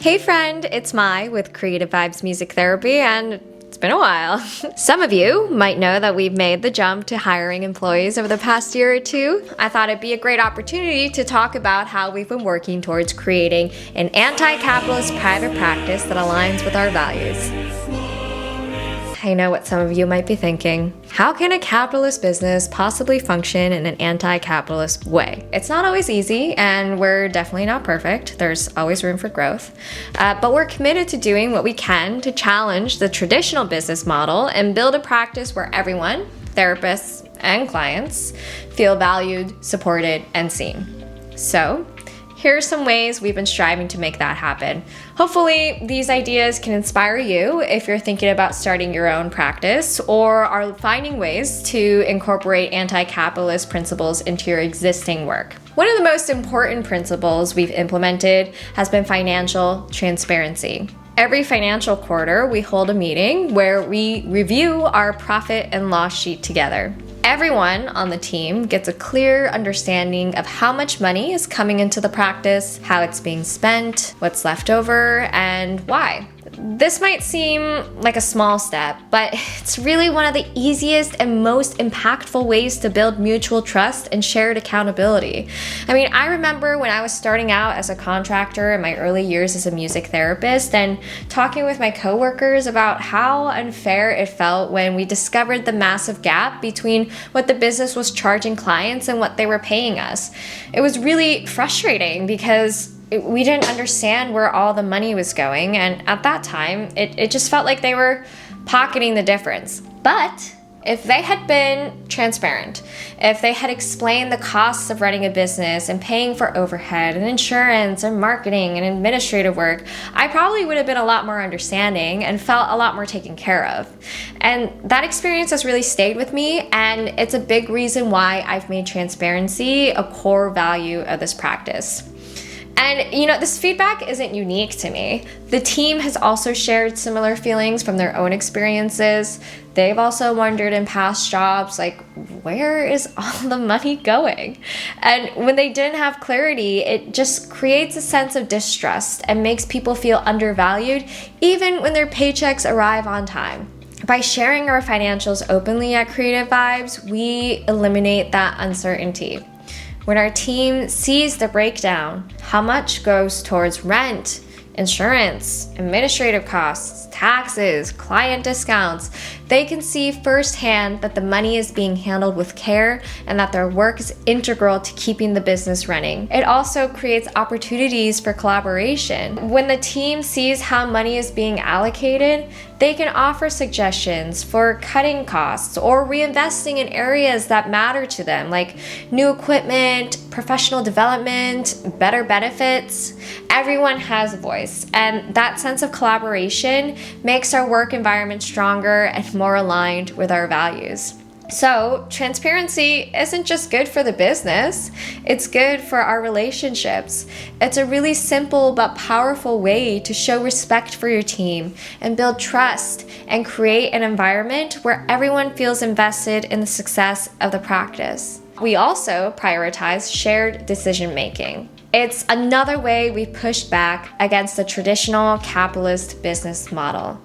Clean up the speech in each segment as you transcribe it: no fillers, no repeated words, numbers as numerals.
Hey friend, it's Mai with Creative Vibes Music Therapy, and it's been a while. Some of you might know that we've made the jump to hiring employees over the past year or two. I thought it'd be a great opportunity to talk about how we've been working towards creating an anti-capitalist private practice that aligns with our values. I know what some of you might be thinking. How can a capitalist business possibly function in an anti-capitalist way? It's not always easy, and we're definitely not perfect. There's always room for growth. But we're committed to doing what we can to challenge the traditional business model and build a practice where everyone, therapists and clients, feel valued, supported, and seen. So, here are some ways we've been striving to make that happen. Hopefully, these ideas can inspire you if you're thinking about starting your own practice or are finding ways to incorporate anti-capitalist principles into your existing work. One of the most important principles we've implemented has been financial transparency. Every financial quarter, we hold a meeting where we review our profit and loss sheet together. Everyone on the team gets a clear understanding of how much money is coming into the practice, how it's being spent, what's left over, and why. This might seem like a small step, but it's really one of the easiest and most impactful ways to build mutual trust and shared accountability. I remember when I was starting out as a contractor in my early years as a music therapist and talking with my coworkers about how unfair it felt when we discovered the massive gap between what the business was charging clients and what they were paying us. It was really frustrating because we didn't understand where all the money was going, and at that time, it just felt like they were pocketing the difference. But if they had been transparent, if they had explained the costs of running a business and paying for overhead and insurance and marketing and administrative work, I probably would have been a lot more understanding and felt a lot more taken care of. And that experience has really stayed with me, and it's a big reason why I've made transparency a core value of this practice. And this feedback isn't unique to me. The team has also shared similar feelings from their own experiences. They've also wondered in past jobs, where is all the money going? And when they didn't have clarity, it just creates a sense of distrust and makes people feel undervalued, even when their paychecks arrive on time. By sharing our financials openly at Creative Vibes, we eliminate that uncertainty. When our team sees the breakdown, how much goes towards rent, insurance, administrative costs, taxes, client discounts, they can see firsthand that the money is being handled with care and that their work is integral to keeping the business running. It also creates opportunities for collaboration. When the team sees how money is being allocated, they can offer suggestions for cutting costs or reinvesting in areas that matter to them, like new equipment, professional development, better benefits. Everyone has a voice, and that sense of collaboration makes our work environment stronger and more aligned with our values. So, transparency isn't just good for the business, it's good for our relationships. It's a really simple but powerful way to show respect for your team and build trust and create an environment where everyone feels invested in the success of the practice. We also prioritize shared decision making. It's another way we push back against the traditional capitalist business model.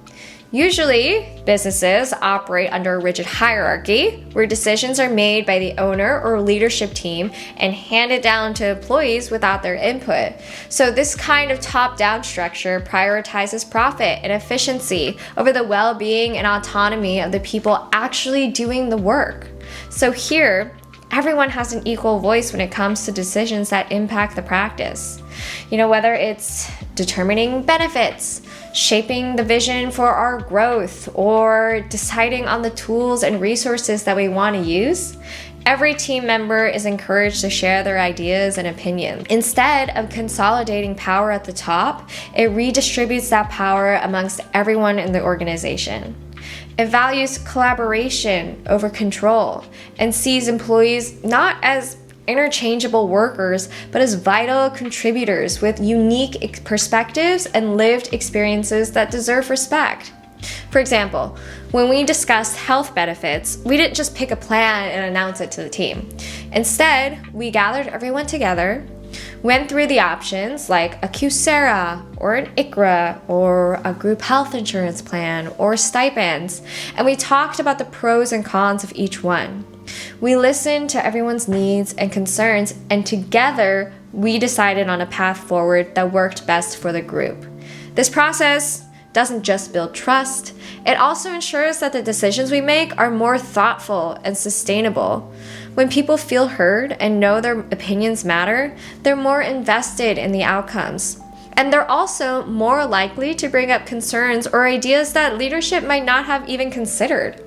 Usually, businesses operate under a rigid hierarchy where decisions are made by the owner or leadership team and handed down to employees without their input. So this kind of top-down structure prioritizes profit and efficiency over the well-being and autonomy of the people actually doing the work. So here, everyone has an equal voice when it comes to decisions that impact the practice. Whether it's determining benefits, shaping the vision for our growth, or deciding on the tools and resources that we want to use, every team member is encouraged to share their ideas and opinions. Instead of consolidating power at the top, it redistributes that power amongst everyone in the organization. It values collaboration over control and sees employees not as interchangeable workers, but as vital contributors with unique perspectives and lived experiences that deserve respect. For example, when we discussed health benefits, we didn't just pick a plan and announce it to the team. Instead, we gathered everyone together, went through the options like a Coursera or an ICRA or a group health insurance plan or stipends, and we talked about the pros and cons of each one. We listened to everyone's needs and concerns, and together we decided on a path forward that worked best for the group. This process doesn't just build trust, it also ensures that the decisions we make are more thoughtful and sustainable. When people feel heard and know their opinions matter, they're more invested in the outcomes. And they're also more likely to bring up concerns or ideas that leadership might not have even considered.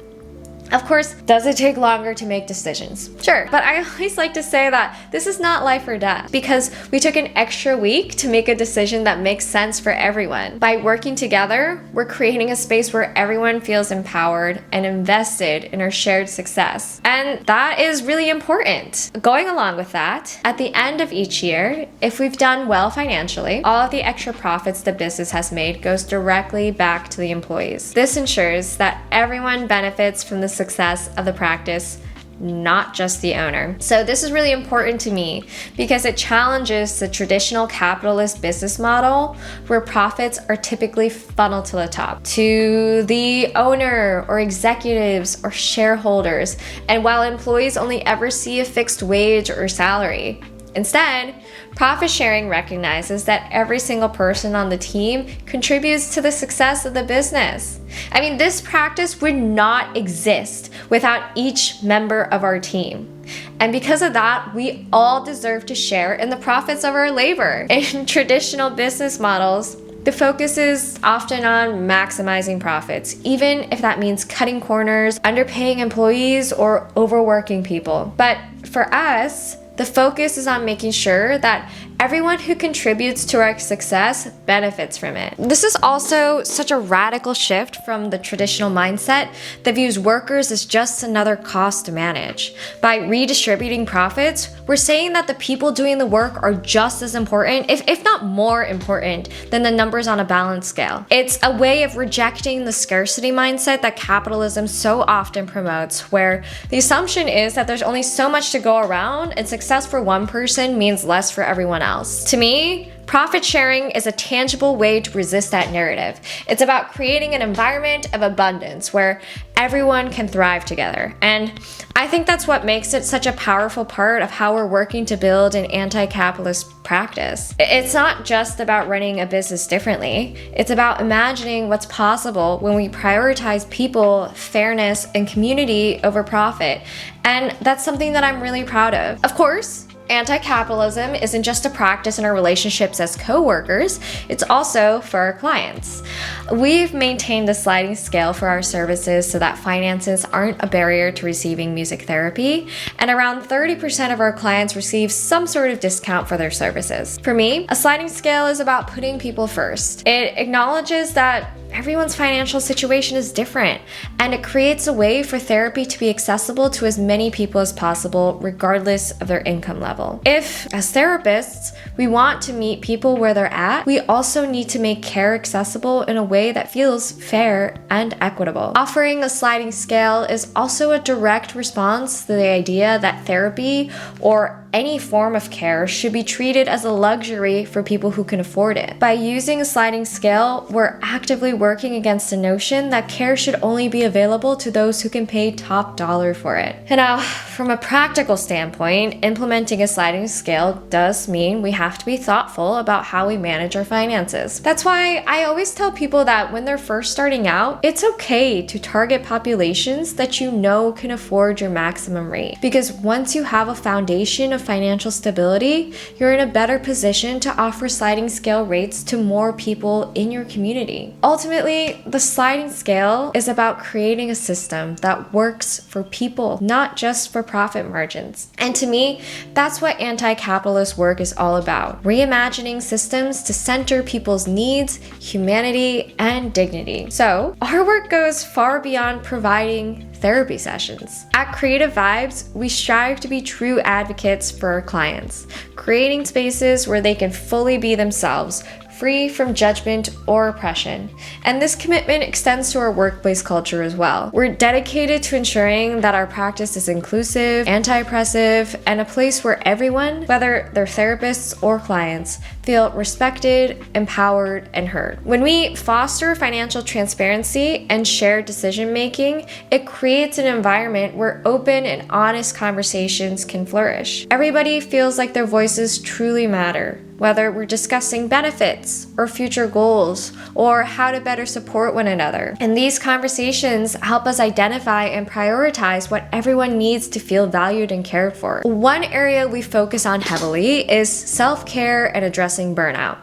Of course, does it take longer to make decisions? Sure, but I always like to say that this is not life or death because we took an extra week to make a decision that makes sense for everyone. By working together, we're creating a space where everyone feels empowered and invested in our shared success. And that is really important. Going along with that, at the end of each year, if we've done well financially, all of the extra profits the business has made goes directly back to the employees. This ensures that everyone benefits from the success of the practice, not just the owner. So this is really important to me because it challenges the traditional capitalist business model where profits are typically funneled to the top, to the owner or executives or shareholders, and while employees only ever see a fixed wage or salary. Instead, profit sharing recognizes that every single person on the team contributes to the success of the business. I mean, this practice would not exist without each member of our team. And because of that, we all deserve to share in the profits of our labor. In traditional business models, the focus is often on maximizing profits, even if that means cutting corners, underpaying employees, or overworking people. But for us, the focus is on making sure that everyone who contributes to our success benefits from it. This is also such a radical shift from the traditional mindset that views workers as just another cost to manage. By redistributing profits, we're saying that the people doing the work are just as important, if not more important, than the numbers on a balance scale. It's a way of rejecting the scarcity mindset that capitalism so often promotes, where the assumption is that there's only so much to go around and success for one person means less for everyone else. To me, profit sharing is a tangible way to resist that narrative. It's about creating an environment of abundance where everyone can thrive together. And I think that's what makes it such a powerful part of how we're working to build an anti-capitalist practice. It's not just about running a business differently. It's about imagining what's possible when we prioritize people, fairness, and community over profit. And that's something that I'm really proud of. Of course, anti-capitalism isn't just a practice in our relationships as co-workers, it's also for our clients. We've maintained a sliding scale for our services so that finances aren't a barrier to receiving music therapy, and around 30% of our clients receive some sort of discount for their services. For me, a sliding scale is about putting people first. It acknowledges that everyone's financial situation is different, and it creates a way for therapy to be accessible to as many people as possible, regardless of their income level. If, as therapists, we want to meet people where they're at, we also need to make care accessible in a way that feels fair and equitable. Offering a sliding scale is also a direct response to the idea that therapy or any form of care should be treated as a luxury for people who can afford it. By using a sliding scale, we're actively working against the notion that care should only be available to those who can pay top dollar for it. And now, from a practical standpoint, implementing a sliding scale does mean we have to be thoughtful about how we manage our finances. That's why I always tell people that when they're first starting out, it's okay to target populations that you know can afford your maximum rate. Because once you have a foundation of financial stability, you're in a better position to offer sliding scale rates to more people in your community. Ultimately, the sliding scale is about creating a system that works for people, not just for profit margins. And to me, that's what anti-capitalist work is all about. Reimagining systems to center people's needs, humanity, and dignity. So, our work goes far beyond providing therapy sessions. At Creative Vibes, we strive to be true advocates for our clients, creating spaces where they can fully be themselves, free from judgment or oppression. And this commitment extends to our workplace culture as well. We're dedicated to ensuring that our practice is inclusive, anti-oppressive, and a place where everyone, whether they're therapists or clients, feel respected, empowered, and heard. When we foster financial transparency and shared decision-making, it creates an environment where open and honest conversations can flourish. Everybody feels like their voices truly matter, whether we're discussing benefits or future goals or how to better support one another. And these conversations help us identify and prioritize what everyone needs to feel valued and cared for. One area we focus on heavily is self-care and addressing burnout.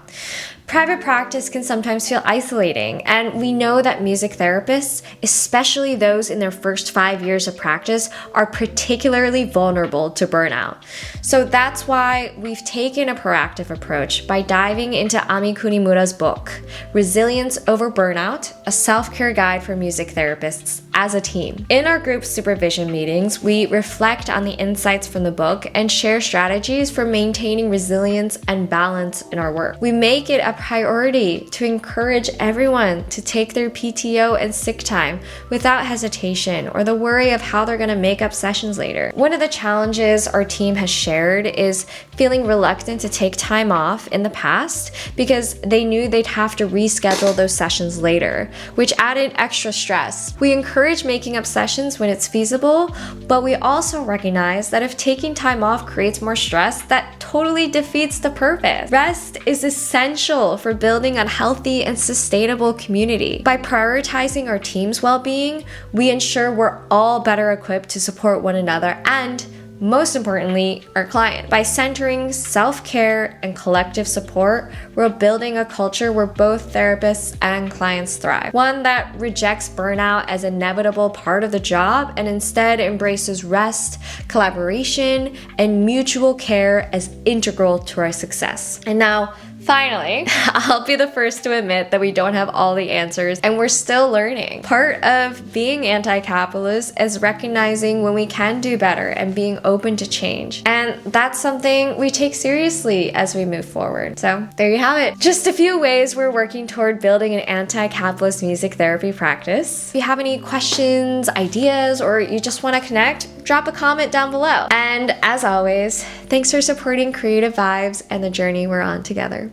Private practice can sometimes feel isolating, and we know that music therapists, especially those in their first 5 years of practice, are particularly vulnerable to burnout. So that's why we've taken a proactive approach by diving into Ami Kunimura's book, Resilience Over Burnout, a self-care guide for music therapists as a team. In our group supervision meetings, we reflect on the insights from the book and share strategies for maintaining resilience and balance in our work. We make it a priority to encourage everyone to take their PTO and sick time without hesitation or the worry of how they're going to make up sessions later. One of the challenges our team has shared is feeling reluctant to take time off in the past because they knew they'd have to reschedule those sessions later, which added extra stress. We encourage making up sessions when it's feasible, but we also recognize that if taking time off creates more stress, that totally defeats the purpose. Rest is essential for building a healthy and sustainable community. By prioritizing our team's well-being, we ensure we're all better equipped to support one another and, most importantly, our client. By centering self-care and collective support, we're building a culture where both therapists and clients thrive. One that rejects burnout as an inevitable part of the job and instead embraces rest, collaboration, and mutual care as integral to our success. And now, finally, I'll be the first to admit that we don't have all the answers and we're still learning. Part of being anti-capitalist is recognizing when we can do better and being open to change. And that's something we take seriously as we move forward. So there you have it. Just a few ways we're working toward building an anti-capitalist music therapy practice. If you have any questions, ideas, or you just want to connect, drop a comment down below. And as always, thanks for supporting Creative Vibes and the journey we're on together.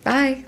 Bye.